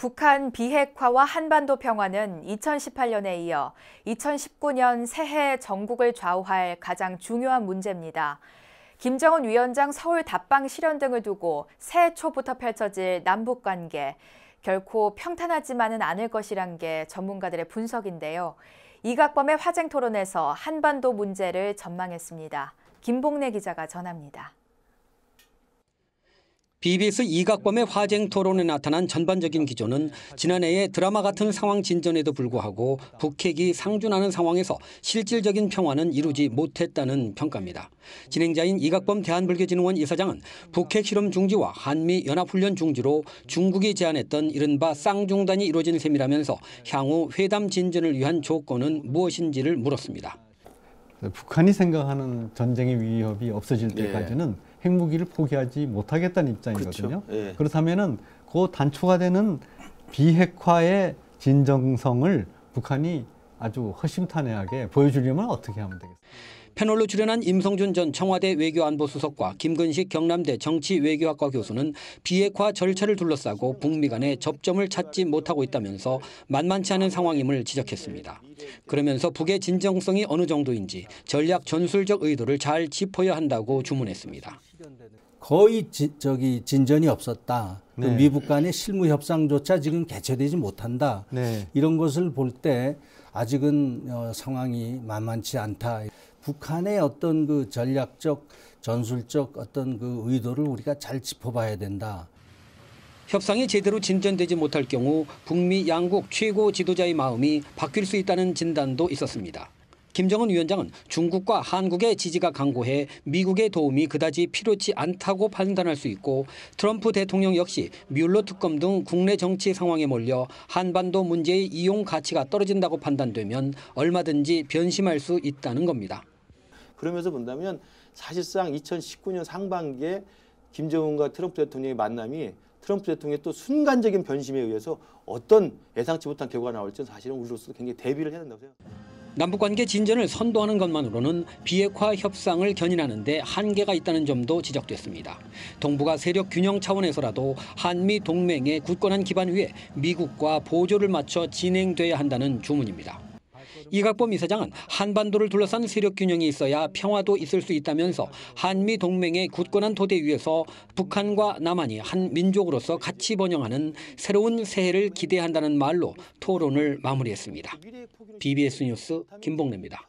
북한 비핵화와 한반도 평화는 2018년에 이어 2019년 새해 전국을 좌우할 가장 중요한 문제입니다. 김정은 위원장 서울 답방 실현 등을 두고 새해 초부터 펼쳐질 남북 관계, 결코 평탄하지만은 않을 것이란 게 전문가들의 분석인데요. 이각범의 화쟁 토론에서 한반도 문제를 전망했습니다. 김봉래 기자가 전합니다. BBS 이각범의 화쟁 토론에 나타난 전반적인 기조는 지난해의 드라마 같은 상황 진전에도 불구하고 북핵이 상준하는 상황에서 실질적인 평화는 이루지 못했다는 평가입니다. 진행자인 이각범 대한불교진흥원 이사장은 북핵 실험 중지와 한미 연합훈련 중지로 중국이 제안했던 이른바 쌍중단이 이루어진 셈이라면서 향후 회담 진전을 위한 조건은 무엇인지를 물었습니다. 북한이 생각하는 전쟁의 위협이 없어질 때까지는 핵무기를 포기하지 못하겠다는 입장이거든요. 그렇죠. 예. 그렇다면은 그 단초가 되는 비핵화의 진정성을 북한이 아주 허심탄회하게 보여주려면 어떻게 하면 되겠습니까? 패널로 출연한 임성준 전 청와대 외교안보수석과 김근식 경남대 정치외교학과 교수는 비핵화 절차를 둘러싸고 북미 간의 접점을 찾지 못하고 있다면서 만만치 않은 상황임을 지적했습니다. 그러면서 북의 진정성이 어느 정도인지 전략 전술적 의도를 잘 짚어야 한다고 주문했습니다. 거의 진전이 없었다. 네. 미북 간의 실무 협상조차 지금 개최되지 못한다. 네. 이런 것을 볼 때 아직은 상황이 만만치 않다. 북한의 어떤 그 전략적, 전술적 어떤 그 의도를 우리가 잘 짚어봐야 된다. 협상이 제대로 진전되지 못할 경우 북미 양국 최고 지도자의 마음이 바뀔 수 있다는 진단도 있었습니다. 김정은 위원장은 중국과 한국의 지지가 강고해 미국의 도움이 그다지 필요치 않다고 판단할 수 있고 트럼프 대통령 역시 뮬러 특검 등 국내 정치 상황에 몰려 한반도 문제의 이용 가치가 떨어진다고 판단되면 얼마든지 변심할 수 있다는 겁니다. 그러면서 본다면 사실상 2019년 상반기에 김정은과 트럼프 대통령의 만남이 트럼프 대통령의 또 순간적인 변심에 의해서 어떤 예상치 못한 결과가 나올지는 사실은 우리로서 굉장히 대비를 해야 된다고 생각합니다. 남북관계 진전을 선도하는 것만으로는 비핵화 협상을 견인하는 데 한계가 있다는 점도 지적됐습니다. 동북아 세력 균형 차원에서라도 한미 동맹의 굳건한 기반 위에 미국과 보조를 맞춰 진행돼야 한다는 주문입니다. 이각범 이사장은 한반도를 둘러싼 세력 균형이 있어야 평화도 있을 수 있다면서 한미 동맹의 굳건한 토대 위에서 북한과 남한이 한 민족으로서 같이 번영하는 새로운 새해를 기대한다는 말로 토론을 마무리했습니다. BBS 뉴스 김봉래입니다.